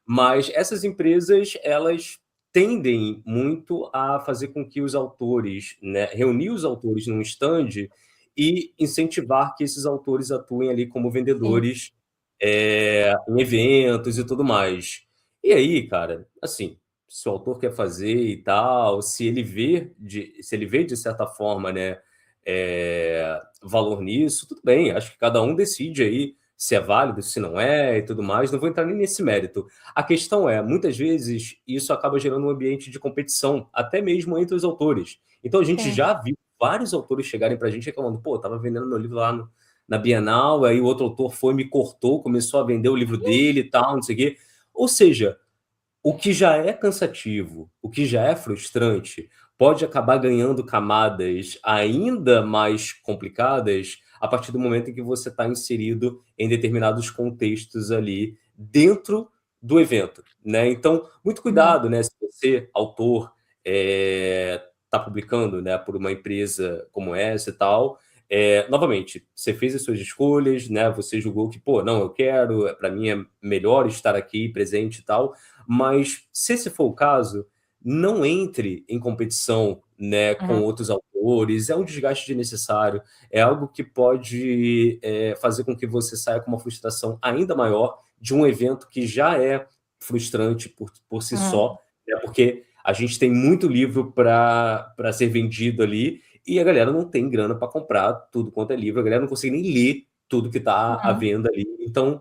mas essas empresas, elas tendem muito a fazer com que os autores, né, reunir os autores num stand e incentivar que esses autores atuem ali como vendedores em eventos e tudo mais. E aí, cara, assim, se o autor quer fazer e tal, se ele vê de certa forma, né, valor nisso, tudo bem, acho que cada um decide aí se é válido, se não é e tudo mais, não vou entrar nem nesse mérito. A questão é, muitas vezes, isso acaba gerando um ambiente de competição, até mesmo entre os autores. Então a gente já viu vários autores chegarem pra gente reclamando, pô, tava vendendo meu livro lá na Bienal, aí o outro autor foi, me cortou, começou a vender o livro dele e tal, não sei o quê. Ou seja, o que já é cansativo, o que já é frustrante, pode acabar ganhando camadas ainda mais complicadas a partir do momento em que você está inserido em determinados contextos ali dentro do evento, né? Então, muito cuidado, né? Se você, autor, está publicando, né, por uma empresa como essa e tal, novamente, você fez as suas escolhas, né? Você julgou que, pô, não, eu quero, para mim é melhor estar aqui presente e tal, mas se esse for o caso, não entre em competição, né, com outros autores, é um desgaste desnecessário, é algo que pode fazer com que você saia com uma frustração ainda maior de um evento que já é frustrante por si só, né, porque a gente tem muito livro para ser vendido ali e a galera não tem grana para comprar tudo quanto é livro, a galera não consegue nem ler tudo que está à venda ali. Então,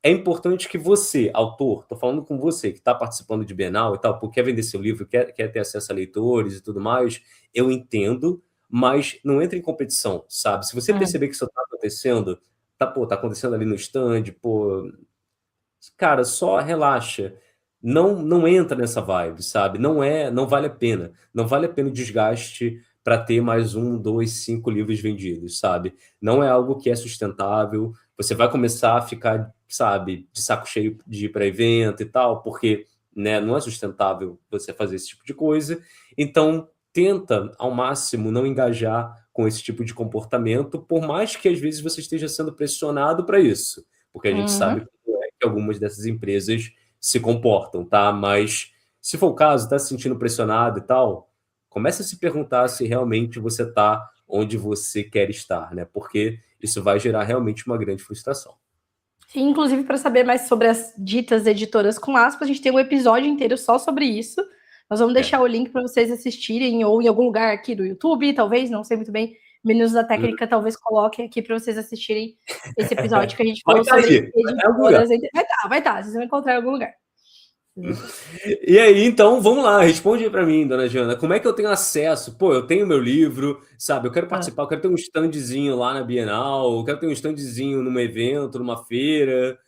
é importante que você, autor, estou falando com você que está participando de Bienal e tal, porque quer vender seu livro, quer ter acesso a leitores e tudo mais, eu entendo, mas não entre em competição, sabe? Se você perceber que isso está acontecendo, tá acontecendo ali no stand, pô, cara, só relaxa. Não entra nessa vibe, sabe? Não vale a pena. Não vale a pena o desgaste para ter mais 1, 2, 5 livros vendidos, sabe? Não é algo que é sustentável. Você vai começar a ficar, sabe, de saco cheio de ir para evento e tal, porque, né, não é sustentável você fazer esse tipo de coisa. Então, tenta ao máximo não engajar com esse tipo de comportamento, por mais que às vezes você esteja sendo pressionado para isso, porque a gente sabe que algumas dessas empresas se comportam, tá? Mas se for o caso, tá se sentindo pressionado e tal, comece a se perguntar se realmente você tá onde você quer estar, né? Porque isso vai gerar realmente uma grande frustração. Sim, inclusive, para saber mais sobre as ditas editoras com aspas, a gente tem um episódio inteiro só sobre isso. Nós vamos deixar o link para vocês assistirem, ou em algum lugar aqui do YouTube, talvez, não sei muito bem. Meninos da Técnica talvez coloquem aqui para vocês assistirem esse episódio que a gente falou sobre editoras. Vai estar, vocês vão encontrar em algum lugar. E aí, então, vamos lá, responde aí para mim, dona Jana, como é que eu tenho acesso? Pô, eu tenho meu livro, sabe, eu quero participar, eu quero ter um standzinho lá na Bienal, eu quero ter um standzinho num evento, numa feira.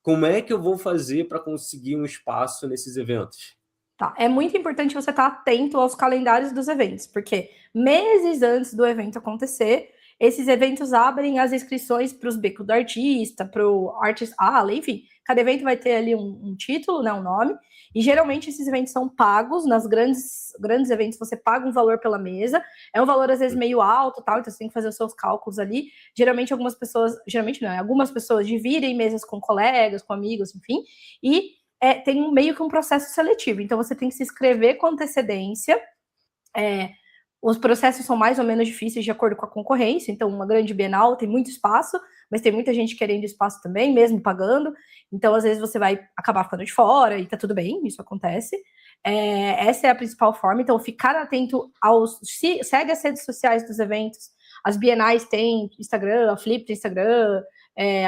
Como é que eu vou fazer para conseguir um espaço nesses eventos? Tá, é muito importante você estar atento aos calendários dos eventos, porque meses antes do evento acontecer, esses eventos abrem as inscrições para os becos do artista, para o Artist Alley, enfim, cada evento vai ter ali um título, né, um nome, e geralmente esses eventos são pagos, nas grandes eventos você paga um valor pela mesa, é um valor às vezes meio alto, tal, então você tem que fazer os seus cálculos ali, algumas pessoas dividem mesas com colegas, com amigos, enfim, e tem meio que um processo seletivo. Então, você tem que se inscrever com antecedência. Os processos são mais ou menos difíceis de acordo com a concorrência. Então, uma grande Bienal tem muito espaço, mas tem muita gente querendo espaço também, mesmo pagando. Então, às vezes, você vai acabar ficando de fora e tá tudo bem, isso acontece. Essa é a principal forma. Então, ficar atento segue as redes sociais dos eventos. As bienais têm Instagram, a Flip tem Instagram,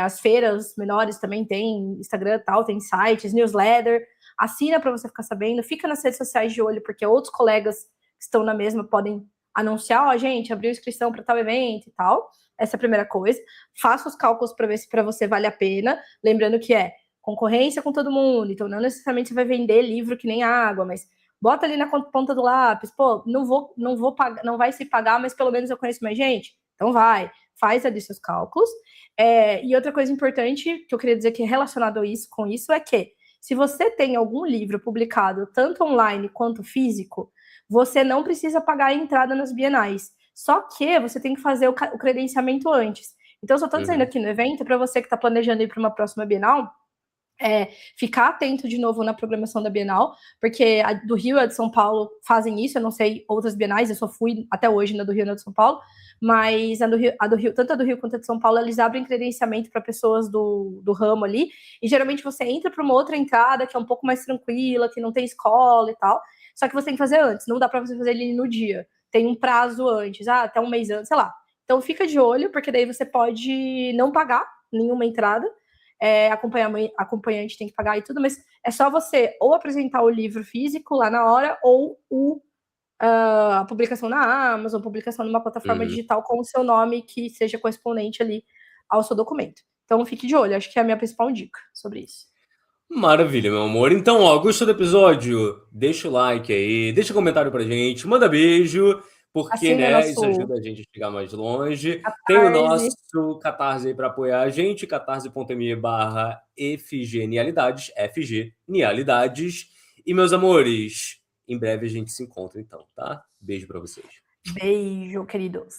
as feiras menores também tem Instagram, tal, tem sites, newsletter. Assina para você ficar sabendo. Fica nas redes sociais de olho, porque outros colegas que estão na mesma podem anunciar, gente, abriu inscrição para tal evento e tal. Essa é a primeira coisa. Faça os cálculos para ver se para você vale a pena. Lembrando que concorrência com todo mundo. Então, não necessariamente você vai vender livro que nem água, mas bota ali na ponta do lápis. Pô, não vou pagar, não vai se pagar, mas pelo menos eu conheço mais gente. Então, faz ali seus cálculos. E outra coisa importante que eu queria dizer que é relacionado com isso é que se você tem algum livro publicado, tanto online quanto físico, você não precisa pagar a entrada nas bienais. Só que você tem que fazer o credenciamento antes. Então, eu só estou dizendo aqui no evento, para você que está planejando ir para uma próxima Bienal, ficar atento de novo na programação da Bienal, porque a do Rio e a de São Paulo fazem isso, eu não sei outras bienais, eu só fui até hoje na do Rio e na de São Paulo, mas a do Rio, tanto a do Rio quanto a de São Paulo, eles abrem credenciamento para pessoas do ramo ali, e geralmente você entra para uma outra entrada que é um pouco mais tranquila, que não tem escola e tal, só que você tem que fazer antes, não dá para você fazer ele no dia, tem um prazo antes, até um mês antes, sei lá. Então fica de olho, porque daí você pode não pagar nenhuma entrada, acompanhante tem que pagar e tudo, mas é só você ou apresentar o livro físico lá na hora, ou a publicação na Amazon, publicação numa plataforma digital com o seu nome que seja correspondente ali ao seu documento. Então fique de olho, acho que é a minha principal dica sobre isso. Maravilha, meu amor. Então, gostou do episódio? Deixa o like aí, deixa um comentário pra gente, manda beijo, porque, isso ajuda a gente a chegar mais longe. Catarse. Tem o nosso Catarse aí para apoiar a gente, catarse.me/FGNialidades, FG Nialidades. E, meus amores, em breve a gente se encontra então, tá? Beijo para vocês. Beijo, queridos.